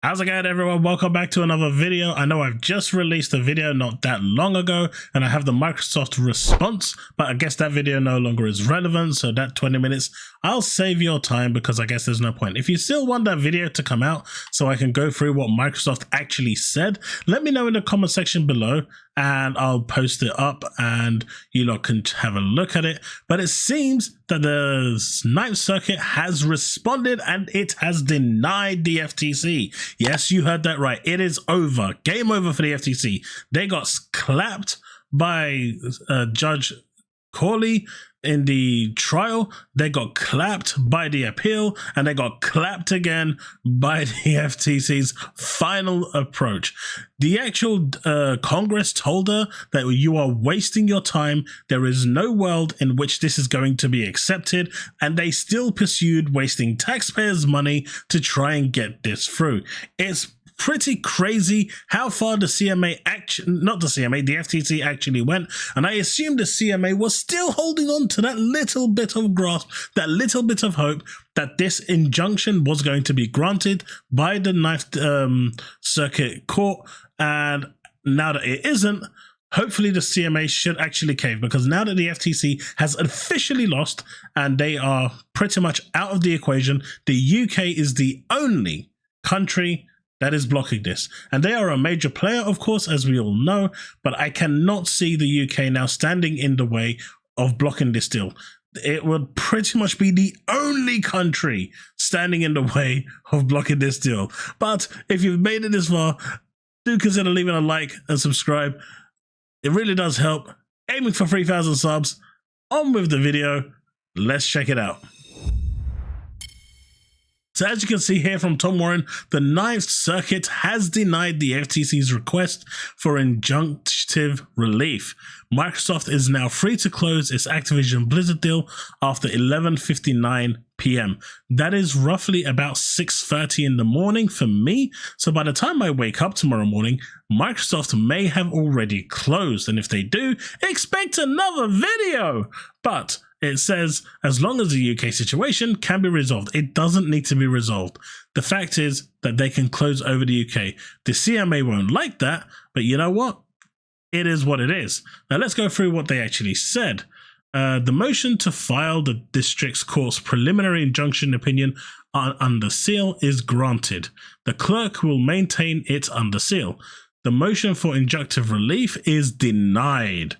How's it going, everyone? Welcome back to another video. I know I've just released a video not that long ago and I have the Microsoft response, but I guess that video no longer is relevant, so that 20 minutes I'll save your time because I guess there's no point. If you still want that video to come out so I can go through what Microsoft actually said, let me know in the comment section below and I'll post it up and you lot can have a look at it. But it seems that the Ninth Circuit has responded and it has denied the FTC. Yes, you heard that right. It is over. Game over for the FTC. They got clapped by Judge Corley in the trial. They got clapped by the appeal, and they got clapped again by the FTC's final approach. The actual Congress told her that you are wasting your time. There is no world in which this is going to be accepted, and they still pursued wasting taxpayers' money to try and get this through. It's pretty crazy how far the CMA the FTC actually went, and I assume the CMA was still holding on to that little bit of grasp, that little bit of hope that this injunction was going to be granted by the Ninth Circuit Court, and now that it isn't, hopefully the CMA should actually cave, because now that the FTC has officially lost and they are pretty much out of the equation, the UK is the only country that is blocking this. And they are a major player, of course, as we all know, but I cannot see the UK now standing in the way of blocking this deal. It would pretty much be the only country standing in the way of blocking this deal. But if you've made it this far, do consider leaving a like and subscribe. It really does help. Aiming for 3,000 subs. On with the video. Let's check it out. So as you can see here from Tom Warren, the Ninth Circuit has denied the FTC's request for injunctive relief. Microsoft is now free to close its Activision Blizzard deal after 11:59 p.m. That is roughly about 6:30 in the morning for me. So by the time I wake up tomorrow morning, Microsoft may have already closed. And if they do, expect another video. But it says as long as the UK situation can be resolved, it doesn't need to be resolved. The fact is that they can close over the UK. The CMA won't like that, but you know what? It is what it is. Now let's go through what they actually said. The motion to file the district court's preliminary injunction opinion under seal is granted. The clerk will maintain it under seal. The motion for injunctive relief is denied.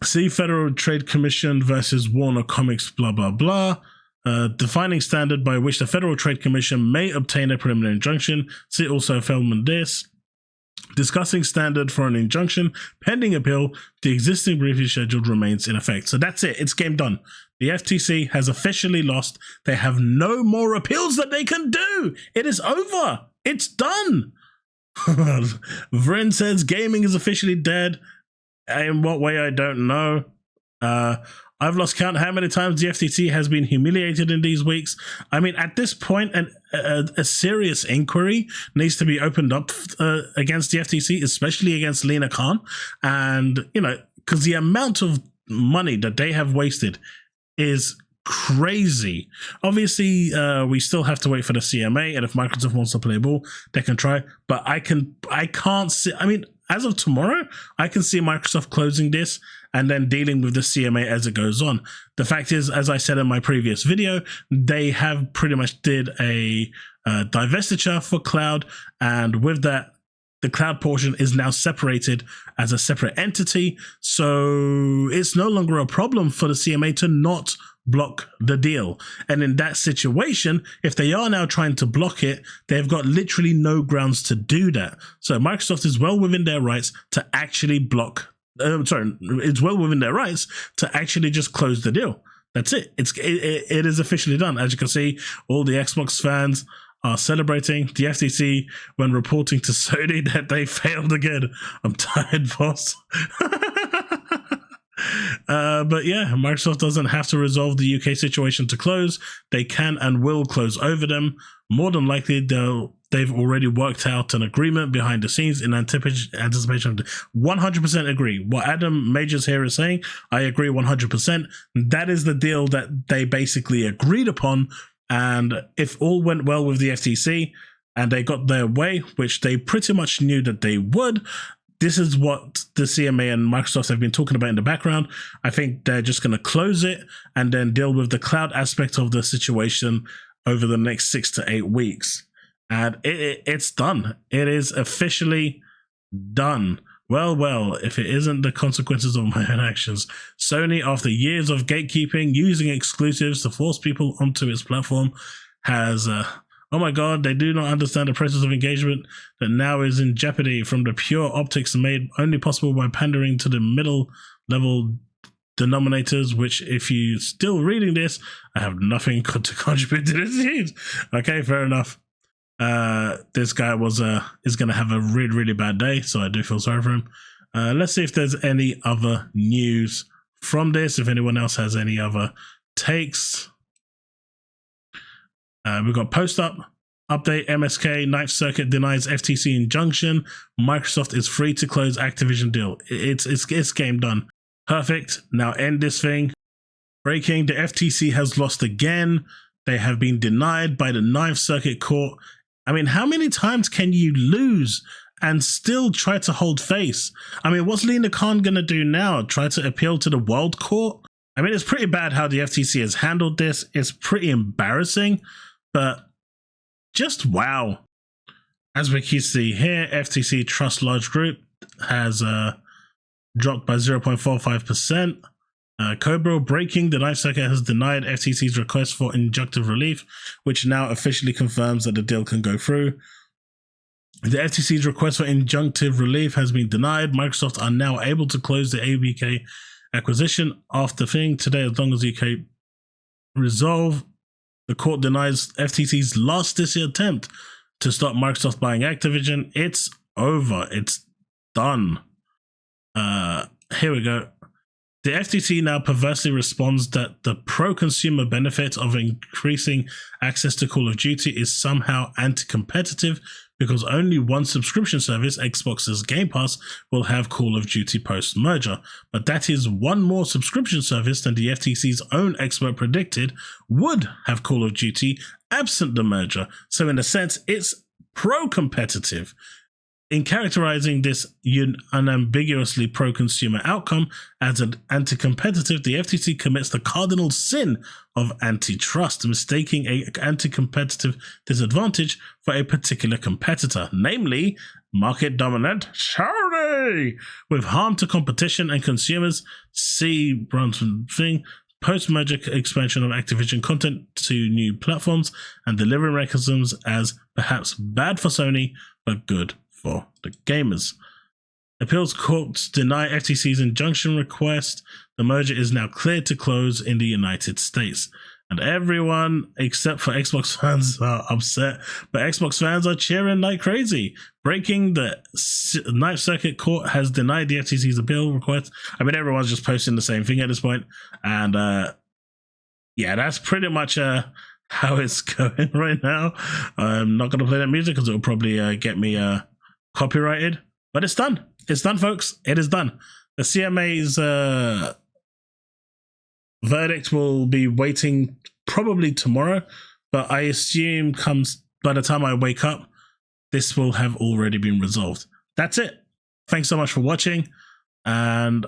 See Federal Trade Commission versus Warner Comics, blah, blah, blah. Defining standard by which the Federal Trade Commission may obtain a preliminary injunction. See also Feldman this. Discussing standard for an injunction pending appeal. The existing briefly scheduled remains in effect. So that's it. It's game done. The FTC has officially lost. They have no more appeals that they can do. It is over. It's done. Vrin says gaming is officially dead. In what way, I don't know. I've lost count how many times the FTC has been humiliated in these weeks. I mean, at this point, a serious inquiry needs to be opened up against the FTC, especially against Lena Khan. And, you know, because the amount of money that they have wasted is crazy. Obviously, we still have to wait for the CMA, and if Microsoft wants to play ball, they can try. But I can't see, I mean, as of tomorrow, I can see Microsoft closing this and then dealing with the CMA as it goes on. The fact is, as I said in my previous video, they have pretty much did a divestiture for cloud, and with that, the cloud portion is now separated as a separate entity. So it's no longer a problem for the CMA to not block the deal. And in that situation, if they are now trying to block it, they've got literally no grounds to do that. So Microsoft is well within their rights to actually block. It's well within their rights to actually just close the deal. That's it. It is officially done. As you can see, all the Xbox fans are celebrating. The FTC, when reporting to Sony that they failed again. I'm tired, boss. But yeah, Microsoft doesn't have to resolve the UK situation to close. They can and will close over them. More than likely, they've already worked out an agreement behind the scenes in anticipation of 100% agree. What Adam Majors here is saying, I agree 100%. That is the deal that they basically agreed upon And if all went well with the FTC and they got their way, which they pretty much knew that they would, this is what the CMA and Microsoft have been talking about in the background. I think they're just going to close it and then deal with the cloud aspect of the situation over the next 6 to 8 weeks. And it's done. It is officially done. Well, if it isn't the consequences of my own actions. Sony, after years of gatekeeping, using exclusives to force people onto its platform, has, oh my god, they do not understand the process of engagement that now is in jeopardy from the pure optics made only possible by pandering to the middle level denominators, which, if you're still reading this, I have nothing to contribute to this news. Okay, fair enough. This guy is going to have a really bad day, so I do feel sorry for him. Let's see if there's any other news from this, if anyone else has any other takes. We've got post-up update. MSK Ninth Circuit denies FTC injunction. Microsoft is free to close Activision deal. It's game done. Perfect. Now end this thing. Breaking: the FTC has lost again. They have been denied by the Ninth Circuit Court. I mean, how many times can you lose and still try to hold face? I mean, what's Lina Khan going to do now? Try to appeal to the World Court? I mean, it's pretty bad how the FTC has handled this. It's pretty embarrassing, but just wow. As we can see here, FTC Trust Large Group has dropped by 0.45%. Cobra: breaking: the Ninth Circuit has denied FTC's request for injunctive relief, which now officially confirms that the deal can go through. The FTC's request for injunctive relief has been denied. Microsoft are now able to close the ABK acquisition after thing today, as long as UK resolve. The court denies FTC's last this year attempt to stop Microsoft buying Activision. It's over. It's done. Here we go. The FTC now perversely responds that the pro-consumer benefit of increasing access to Call of Duty is somehow anti-competitive because only one subscription service, Xbox's Game Pass, will have Call of Duty post-merger. But that is one more subscription service than the FTC's own expert predicted would have Call of Duty absent the merger. So in a sense, it's pro-competitive. In characterizing this unambiguously pro-consumer outcome as an anti-competitive, the FTC commits the cardinal sin of antitrust, mistaking an anti-competitive disadvantage for a particular competitor, namely market dominant Sony, with harm to competition and consumers. See Bronson thing. Post-merger expansion of Activision content to new platforms and delivery mechanisms as perhaps bad for Sony, but good for the gamers. Appeals courts deny FTC's injunction request. The merger is now cleared to close in the United States. And everyone except for Xbox fans are upset, but Xbox fans are cheering like crazy. Breaking: the Ninth Circuit Court has denied the FTC's appeal request. I mean, everyone's just posting the same thing at this point. And yeah, that's pretty much how it's going right now. I'm not going to play that music because it'll probably get me copyrighted, but it's done. It's done, folks. It is done. The CMA's verdict will be waiting probably tomorrow, but I assume comes by the time I wake up, this will have already been resolved. That's it. Thanks so much for watching. And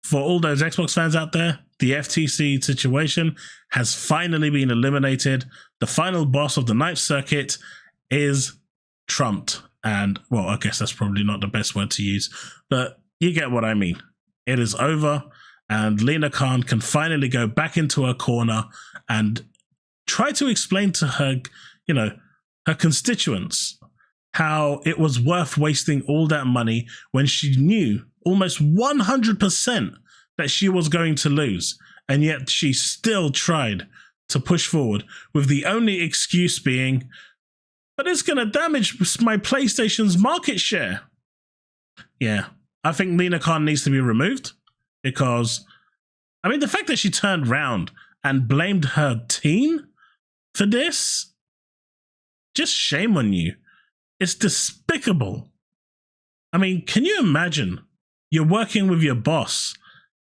for all those Xbox fans out there, the FTC situation has finally been eliminated. The final boss of the Ninth Circuit is trumped. And, well, I guess that's probably not the best word to use, but you get what I mean. It is over, and Lina Khan can finally go back into her corner and try to explain to her, her constituents how it was worth wasting all that money when she knew almost 100% that she was going to lose. And yet she still tried to push forward with the only excuse being, but it's going to damage my PlayStation's market share. Yeah, I think Lina Khan needs to be removed because, I mean, the fact that she turned around and blamed her team for this, just shame on you. It's despicable. I mean, can you imagine? You're working with your boss.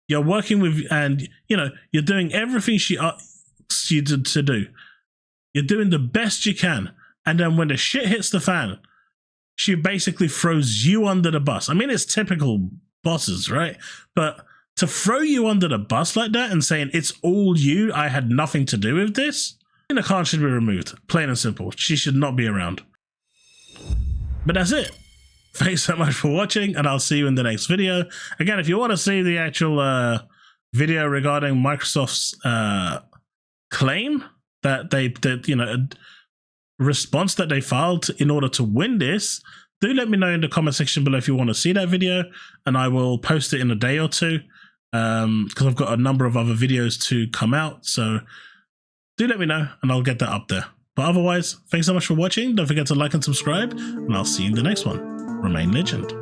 You're working with, and, you're doing everything she asks you to do. You're doing the best you can. And then when the shit hits the fan, she basically throws you under the bus. I mean, it's typical bosses, right? But to throw you under the bus like that and saying, it's all you, I had nothing to do with this, the account should be removed. Plain and simple. She should not be around. But that's it. Thanks so much for watching, and I'll see you in the next video. Again, if you want to see the actual video regarding Microsoft's claim that response that they filed in order to win this, do let me know in the comment section below if you want to see that video, and I will post it in a day or two, because I've got a number of other videos to come out. So do let me know and I'll get that up there. But otherwise, thanks so much for watching. Don't forget to like and subscribe, and I'll see you in the next one. Remain legend.